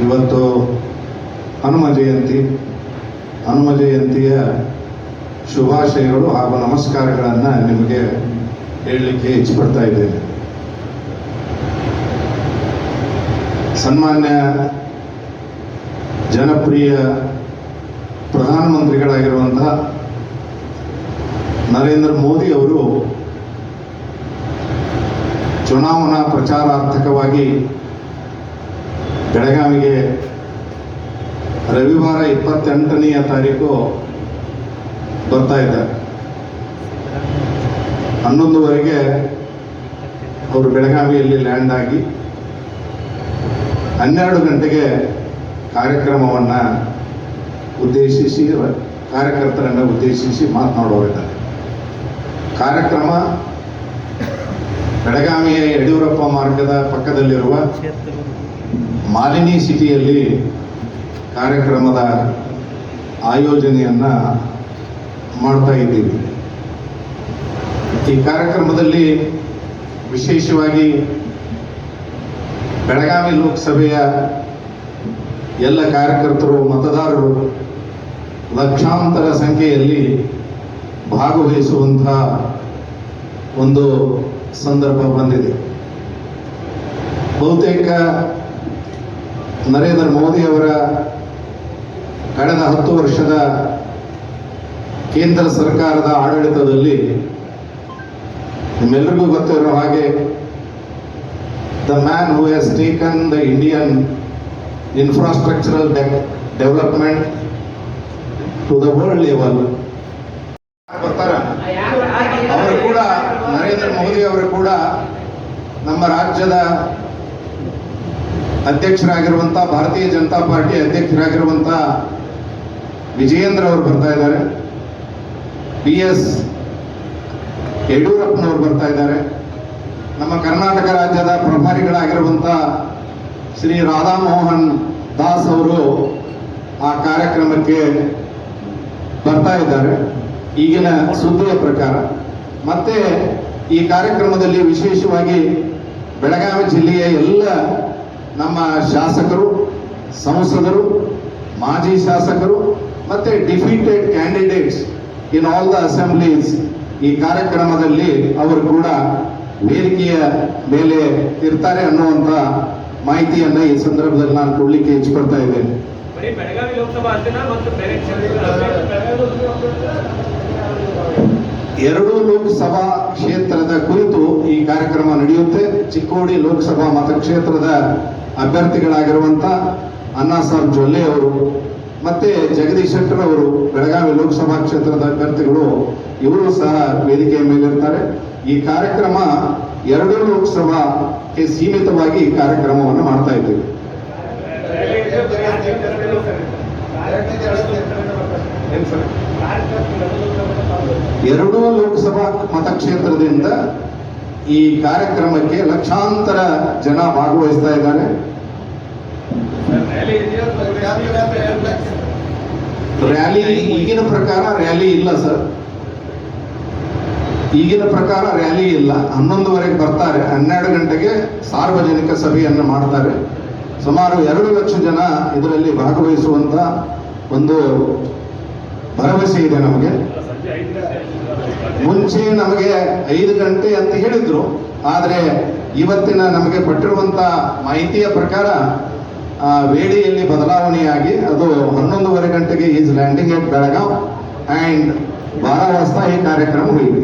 ಇವತ್ತು ಹನುಮ ಜಯಂತಿಯ ಶುಭಾಶಯಗಳು ಹಾಗೂ ನಮಸ್ಕಾರಗಳನ್ನು ನಿಮಗೆ ಹೇಳಲಿಕ್ಕೆ ಇಚ್ಛಪಡ್ತಾ ಇದ್ದೇನೆ. ಸನ್ಮಾನ್ಯ ಜನಪ್ರಿಯ ಪ್ರಧಾನಮಂತ್ರಿಗಳಾಗಿರುವಂತಹ ನರೇಂದ್ರ ಮೋದಿ ಅವರು ಚುನಾವಣಾ ಪ್ರಚಾರಾರ್ಥಕವಾಗಿ ಬೆಳಗಾವಿಗೆ ರವಿವಾರ 28ನೇ ತಾರೀಕು ಬರ್ತಾ ಇದ್ದಾರೆ. 11:00 ಅವರು ಬೆಳಗಾವಿಯಲ್ಲಿ ಲ್ಯಾಂಡ್ ಆಗಿ 12 ಗಂಟೆಗೆ ಕಾರ್ಯಕ್ರಮವನ್ನು ಉದ್ದೇಶಿಸಿ ಕಾರ್ಯಕರ್ತರನ್ನು ಉದ್ದೇಶಿಸಿ ಮಾತನಾಡುವರಿದ್ದಾರೆ. ಕಾರ್ಯಕ್ರಮ ಬೆಳಗಾವಿಯ ಯಡಿಯೂರಪ್ಪ ಮಾರ್ಗದ ಪಕ್ಕದಲ್ಲಿರುವ ಮಾಲಿನಿ ಸಿಟಿಯಲ್ಲಿ ಕಾರ್ಯಕ್ರಮದ ಆಯೋಜನೆಯನ್ನು ಮಾಡ್ತಾ ಇದ್ದೀವಿ. ಈ ಕಾರ್ಯಕ್ರಮದಲ್ಲಿ ವಿಶೇಷವಾಗಿ ಬೆಳಗಾವಿ ಲೋಕಸಭೆಯ ಎಲ್ಲ ಕಾರ್ಯಕರ್ತರು, ಮತದಾರರು ಲಕ್ಷಾಂತರ ಸಂಖ್ಯೆಯಲ್ಲಿ ಭಾಗವಹಿಸುವಂತಹ ಒಂದು ಸಂದರ್ಭ ಬಂದಿದೆ. ಬಹುತೇಕ ನರೇಂದ್ರ ಮೋದಿ ಅವರ ಕಳೆದ 10 ವರ್ಷದ ಕೇಂದ್ರ ಸರ್ಕಾರದ ಆಡಳಿತದಲ್ಲಿ ನಿಮ್ಮೆಲ್ಲರಿಗೂ ಗೊತ್ತಿರೋ ಹಾಗೆ the man who has taken the Indian infrastructural development to the world level ಬರ್ತಾರ. ಅವರು ಕೂಡ ನರೇಂದ್ರ ಮೋದಿ ಅವರು ಕೂಡ ನಮ್ಮ ರಾಜ್ಯದ ಅಧ್ಯಕ್ಷರಾಗಿರುವಂಥ ಭಾರತೀಯ ಜನತಾ ಪಾರ್ಟಿ ಅಧ್ಯಕ್ಷರಾಗಿರುವಂಥ ವಿಜಯೇಂದ್ರ ಅವರು ಬರ್ತಾ ಇದ್ದಾರೆ. BS ಯಡಿಯೂರಪ್ಪನವರು ಬರ್ತಾ ಇದ್ದಾರೆ. ನಮ್ಮ ಕರ್ನಾಟಕ ರಾಜ್ಯದ ಪ್ರಭಾರಿಗಳಾಗಿರುವಂಥ ಶ್ರೀ ರಾಧಾ ಮೋಹನ್ ದಾಸ್ ಅವರು ಆ ಕಾರ್ಯಕ್ರಮಕ್ಕೆ ಬರ್ತಾ ಇದ್ದಾರೆ ಈಗಿನ ಸುದ್ದಿಯ ಪ್ರಕಾರ. ಮತ್ತೆ ಈ ಕಾರ್ಯಕ್ರಮದಲ್ಲಿ ವಿಶೇಷವಾಗಿ ಬೆಳಗಾವಿ ಜಿಲ್ಲೆಯ ಎಲ್ಲ ನಮ್ಮ ಶಾಸಕರು, ಸಂಸದರು, ಮಾಜಿ ಶಾಸಕರು ಮತ್ತೆ defeated candidates in all the assemblies ಈ ಕಾರ್ಯಕ್ರಮದಲ್ಲಿ ಅವರು ಕೂಡ ವೇದಿಕೆಯ ಮೇಲೆ ಇರ್ತಾರೆ ಅನ್ನುವಂಥ ಮಾಹಿತಿಯನ್ನು ಈ ಸಂದರ್ಭದಲ್ಲಿ ನಾನು ಕೊಡಲಿಕ್ಕೆ ಇಚ್ಛಪಡ್ತಾ ಇದ್ದೇನೆ. ಎರಡೂ ಲೋಕಸಭಾ ಕ್ಷೇತ್ರದ ಕುರಿತು ಈ ಕಾರ್ಯಕ್ರಮ ನಡೆಯುತ್ತೆ. ಚಿಕ್ಕೋಡಿ ಲೋಕಸಭಾ ಮತಕ್ಷೇತ್ರದ ಅಭ್ಯರ್ಥಿಗಳಾಗಿರುವಂಥ ಅಣ್ಣಾಸಾಹೇಬ್ ಜೊಲ್ಲೆ ಅವರು ಮತ್ತೆ ಜಗದೀಶ್ ಶೆಟ್ಟರ್ ಅವರು ಬೆಳಗಾವಿ ಲೋಕಸಭಾ ಕ್ಷೇತ್ರದ ಅಭ್ಯರ್ಥಿಗಳು, ಇವರು ಸಹ ವೇದಿಕೆಯ ಮೇಲಿರ್ತಾರೆ. ಈ ಕಾರ್ಯಕ್ರಮ ಎರಡೂ ಲೋಕಸಭಾಕ್ಕೆ ಸೀಮಿತವಾಗಿ ಈ ಕಾರ್ಯಕ್ರಮವನ್ನು ಮಾಡ್ತಾ ಇದ್ದೇವೆ. ಎರಡೂ ಲೋಕಸಭಾ ಮತಕ್ಷೇತ್ರದಿಂದ ಈ ಕಾರ್ಯಕ್ರಮಕ್ಕೆ ಲಕ್ಷಾಂತರ ಜನ ಭಾಗವಹಿಸ್ತಾ ಇದ್ದಾರೆ. ರ್ಯಾಲಿ ಈಗಿನ ಪ್ರಕಾರ ರ್ಯಾಲಿ ಇಲ್ಲ ಸರ್, ಈಗಿನ ಪ್ರಕಾರ ರ್ಯಾಲಿ ಇಲ್ಲ. 11:00 ಬರ್ತಾರೆ, 12 ಗಂಟೆಗೆ ಸಾರ್ವಜನಿಕ ಸಭೆಯನ್ನು ಮಾಡ್ತಾರೆ. ಸುಮಾರು 2 ಲಕ್ಷ ಜನ ಇದರಲ್ಲಿ ಭಾಗವಹಿಸುವಂತ ಒಂದು ಭರವಸೆ ಇದೆ ನಮಗೆ. ಮುಂಚೆ ನಮಗೆ 5 ಗಂಟೆ ಅಂತ ಹೇಳಿದ್ರು, ಆದರೆ ಇವತ್ತಿನ ನಮಗೆ ಪಟ್ಟಿರುವಂತ ಮಾಹಿತಿಯ ಪ್ರಕಾರ ವೇಳೆಯಲ್ಲಿ ಬದಲಾವಣೆಯಾಗಿ ಅದು 11:30 ಗಂಟೆಗೆ is landing at Belgaum and 12 ವಾಜತಾ ಈ ಕಾರ್ಯಕ್ರಮ ಹುಡುಗಿ.